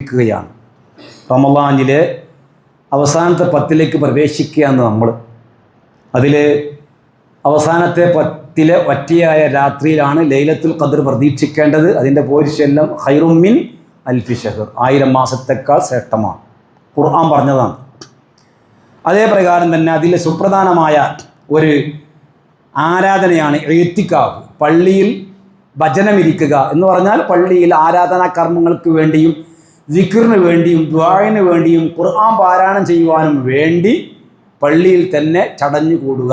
ാണ് റമളാനിലെ അവസാനത്തെ 10ലേക്ക് പ്രവേശിക്കുകയാണ് നമ്മൾ. അതിൽ അവസാനത്തെ 10ലെ ഒറ്റയായ രാത്രിയിലാണ് ലൈലത്തുൽ ഖദ്ർ പ്രതീക്ഷിക്കേണ്ടത്. അതിൻ്റെ പോരിശെല്ലാം ഖൈറും മിൻ അൽഫി ശഹർ, 1000 മാസത്തേക്കാൾ ശ്രേഷ്ഠമാണ്. ഖുർആൻ പറഞ്ഞതാണ്. അതേ പ്രകാരം തന്നെ അതിൽ സുപ്രധാനമായ ഒരു ആരാധനയാണ് ഇഅ്തികാഫ്. പള്ളിയിൽ ഭജനമിരിക്കുക എന്ന് പറഞ്ഞാൽ പള്ളിയിൽ ആരാധനാ കർമ്മങ്ങൾക്ക് വേണ്ടിയും ദിക്റിന് വേണ്ടിയും ദുആഇന് വേണ്ടിയും ഖുർആൻ പാരായണം ചെയ്യുവാനും വേണ്ടി പള്ളിയിൽ തന്നെ ചടഞ്ഞു കൂടുക.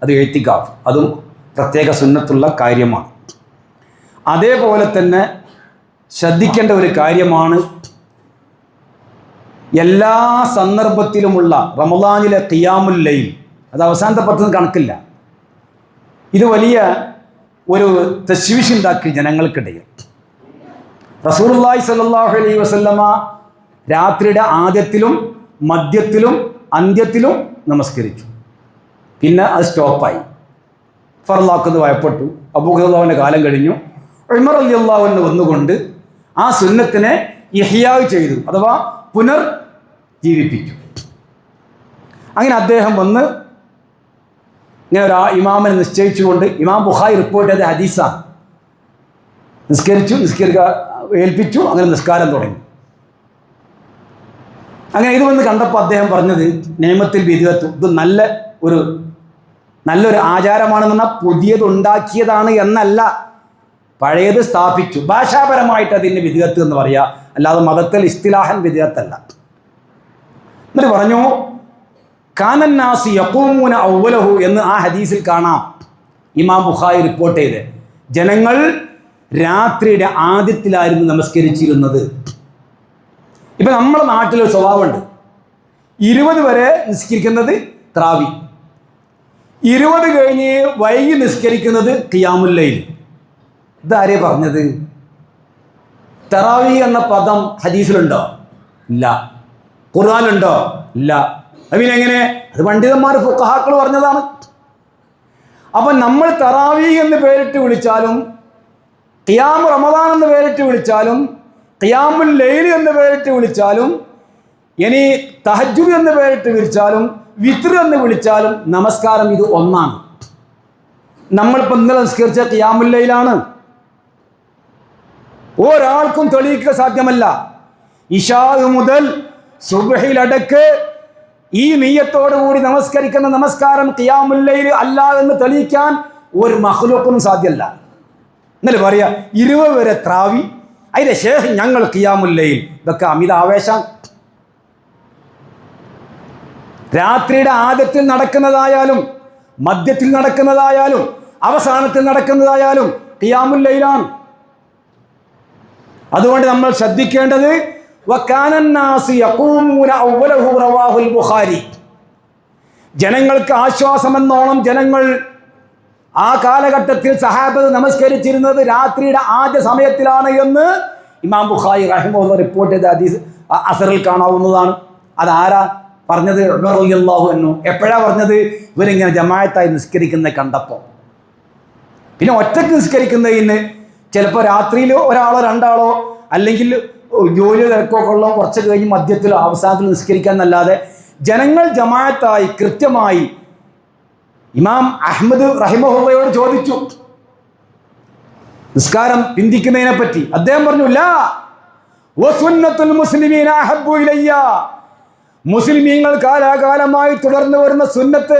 അത് ഇഅ്തികാഫ്. അതും പ്രത്യേക സുന്നത്തുള്ള കാര്യമാണ്. അതേപോലെ തന്നെ ശ്രദ്ധിക്കേണ്ട ഒരു കാര്യമാണ്, എല്ലാ സന്ദർഭത്തിലുമുള്ള റമളാനിലെ ഖിയാമുൽ ലൈൽ. അത് അവസാനത്തെ 10 കണക്കില്ല. ഇത് വലിയ ഒരു തശ്വീഷ് ഉണ്ടാക്കി ജനങ്ങൾക്കിടയിൽ. റസൂലുള്ളാഹി സ്വല്ലല്ലാഹു അലൈഹി വസല്ലമ രാത്രിയുടെ ആദ്യത്തിലും മധ്യത്തിലും അന്ത്യത്തിലും നമസ്കരിച്ചു. പിന്നെ അത് സ്റ്റോപ്പായി. ഫർളാക്കുന്നത് ഭയപ്പെട്ടു. അബൂഹുറൈറയുടെ കാലം കഴിഞ്ഞു. ഉമർ റളിയല്ലാഹു അൻഹു വന്നുകൊണ്ട് ആ സുന്നത്തിനെ ഇഹ്യാ ചെയ്തു, അഥവാ പുനർജീവിപ്പിച്ചു. അങ്ങനെ അദ്ദേഹം വന്ന് ഇങ്ങനെ ഒരു ഇമാമിനെ നിശ്ചയിച്ചുകൊണ്ട്, ഇമാം ബുഖാരി റിപ്പോർട്ട് ചെയ്ത ഹദീസാണ്. ഏൽപ്പിച്ചു. അങ്ങനെ നിസ്കാരം തുടങ്ങി. അങ്ങനെ ഇത് വന്ന് കണ്ടപ്പോൾ അദ്ദേഹം പറഞ്ഞത് നിഅമത്തുൽ ബിദ്അത്ത്, ഇത് നല്ലൊരു ആചാരമാണെന്ന് പറഞ്ഞാൽ പുതിയത് ഉണ്ടാക്കിയതാണ് എന്നല്ല, പഴയത് സ്ഥാപിച്ചു. ഭാഷാപരമായിട്ട് അതിൻ്റെ ബിദ്അത്ത് എന്ന് പറയുക, അല്ലാതെ മതത്തിൽ ഇസ്തിലാഹൻ ബിദ്അത്തല്ല. എന്നിട്ട് പറഞ്ഞു, കാനന്നാസി യഖൂമൂന അവ്വലഹു എന്ന് ആ ഹദീസിൽ കാണാം. ഇമാം ബുഖാരി റിപ്പോർട്ട് ചെയ്ത് ജനങ്ങൾ രാത്രിയുടെ ആദ്യത്തിലായിരുന്നു നമസ്കരിച്ചിരുന്നത്. ഇപ്പം നമ്മുടെ നാട്ടിലൊരു സ്വഭാവമുണ്ട്, 20 വരെ നിസ്കരിക്കുന്നത് ത്രാവി, 20 കഴിഞ്ഞ് വൈകി നിസ്കരിക്കുന്നത് ഖിയാമുൽ ലൈൽ. ഇതാരേ പറഞ്ഞത്? തറാവി എന്ന പദം ഹദീസിലുണ്ടോ? ഇല്ല. ഖുർആനിലുണ്ടോ? ഇല്ല. അതിനെങ്ങനെ? അത് പണ്ഡിതന്മാർ ഫുഖഹാക്കൾ പറഞ്ഞതാണ്. അപ്പം നമ്മൾ തറാവി എന്ന് പേരിട്ട് വിളിച്ചാലും, ഖിയാം റമദാൻ എന്ന് പേരിട്ട് വിളിച്ചാലും, ഖിയാമുൽ ലൈൽ എന്ന് പേരിട്ട് വിളിച്ചാലും, ഇനി തഹജ്ജുദ് എന്ന് പേരിട്ട് വിളിച്ചാലും, വിത്ർ എന്ന് വിളിച്ചാലും നമസ്കാരം ഇത് ഒന്നാണ്. നമ്മളിപ്പോൾ ഇന്നലെ നിസ്കരിച്ച ഖിയാമുൽ ലൈലാണ്. ഒരാൾക്കും തെളിയിക്കുക സാധ്യമല്ല. ഇശാ മുതൽ സുബ്ഹിലടക്ക് ഈ നിയ്യത്തോടുകൂടി നമസ്കരിക്കുന്ന നമസ്കാരം ഖിയാമുൽ ലൈൽ അല്ല എന്ന് തെളിയിക്കാൻ ഒരു മഖ്ലൂഖിനും സാധ്യമല്ല. എന്നല്ലേ പറയാ, 20 വരെ ത്രാവി, അതിന്റെ ശേഷം ഞങ്ങൾ ഖിയാമുൽ ലൈൽ. ഇതൊക്കെ അമിത ആവേശം. രാത്രിയുടെ ആദ്യത്തിൽ നടക്കുന്നതായാലും മധ്യത്തിൽ നടക്കുന്നതായാലും അവസാനത്തിൽ നടക്കുന്നതായാലും ഖിയാമുൽ ലൈലാണ്. അതുകൊണ്ട് നമ്മൾ ശ്രദ്ധിക്കേണ്ടത്, ജനങ്ങൾക്ക് ആശ്വാസമെന്നോണം ജനങ്ങൾ ആ കാലഘട്ടത്തിൽ സഹാബത്ത് നമസ്കരിച്ചിരുന്നത് രാത്രിയുടെ ആദ്യ സമയത്തിലാണ് എന്ന് ഇമാം ബുഖാരി റഹിമഹുല്ലാഹ് റിപ്പോർട്ട് ചെയ്ത ഹദീസ് അസറിൽ കാണാവുന്നതാണ്. അതാരാ പറഞ്ഞത്? ഉമർ റളിയല്ലാഹു അൻഹു. എപ്പോഴാണ് പറഞ്ഞത്? ഇവരിങ്ങനെ ജമാഅത്തായി നിസ്കരിക്കുന്നത് കണ്ടപ്പോൾ. പിന്നെ ഒറ്റയ്ക്ക് നിസ്കരിക്കുന്നതിന് ചിലപ്പോൾ രാത്രിയിൽ ഒരാളോ രണ്ടാളോ അല്ലെങ്കിൽ ജോലി തിരക്കൊക്കെ ഉള്ള കുറച്ച് കഴിഞ്ഞ് മധ്യത്തിലോ അവസാനത്തിൽ നിസ്കരിക്കാൻ എന്നല്ലാതെ ജനങ്ങൾ ജമാഅത്തായി കൃത്യമായി. ഇമാം അഹ്മദ് റഹിമഹുള്ളയോട് ചോദിച്ചു നിസ്കാരം പിന്തിക്കുന്നതിനെ പറ്റി. അദ്ദേഹം പറഞ്ഞു, ലാ വസുന്നത്തുൽ മുസ്ലിമീന അഹബ്ബു ഇലയ്യ, മുസ്ലിമീങ്ങൾ കാലാകാലമായി തുടർന്നു വരുന്ന സുന്നത്ത്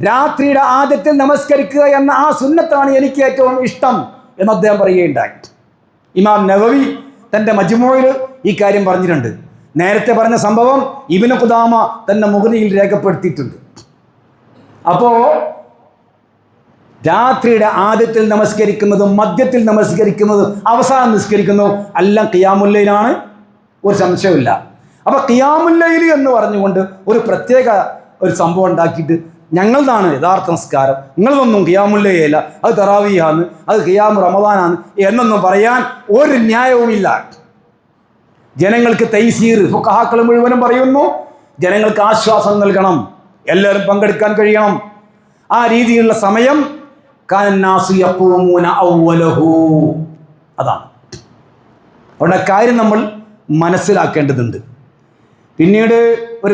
രാത്രിയുടെ ആദ്യത്തിൽ നമസ്കരിക്കുക എന്ന ആ സുന്നത്താണ് എനിക്ക് ഏറ്റവും ഇഷ്ടം എന്ന് അദ്ദേഹം പറയുകയുണ്ടായി. ഇമാം നവവി തൻ്റെ മജ്മൂഇൽ ഈ കാര്യം പറഞ്ഞിട്ടുണ്ട്. നേരത്തെ പറഞ്ഞ സംഭവം ഇബ്നു ഖുദാമ തൻ്റെ മുഗ്നിയിൽ രേഖപ്പെടുത്തിയിട്ടുണ്ട്. അപ്പോൾ രാത്രിയുടെ ആദ്യത്തിൽ നമസ്കരിക്കുന്നതും മധ്യത്തിൽ നമസ്കരിക്കുന്നതും അവസാനം നിസ്കരിക്കുന്നതും എല്ലാം ഖിയാമുൽ ലൈലാണ്, ഒരു സംശയമില്ല. അപ്പോൾ ഖിയാമുൽ ലൈൽ എന്ന് പറഞ്ഞുകൊണ്ട് ഒരു പ്രത്യേക ഒരു സംഭവം ഉണ്ടാക്കിയിട്ട് ഞങ്ങളതാണ് യഥാർത്ഥ നിസ്കാരം, നിങ്ങളതൊന്നും ഖിയാമുൽ ലൈലല്ല, അത് തറാവീഹാണ്, അത് ഖിയാം റമദാനാണ് എന്നൊന്നും പറയാൻ ഒരു ന്യായവുമില്ല. ജനങ്ങൾക്ക് തൈസീർ ഫുഖഹാക്കൾ മുഴുവനും പറയുന്നു, ജനങ്ങൾക്ക് ആശ്വാസം നൽകണം, എല്ലാവരും പങ്കെടുക്കാൻ കഴിയണം. ആ രീതിയിലുള്ള സമയം അതാണ്. അവിടെ കാര്യം നമ്മൾ മനസ്സിലാക്കേണ്ടതുണ്ട്. പിന്നീട് ഒരു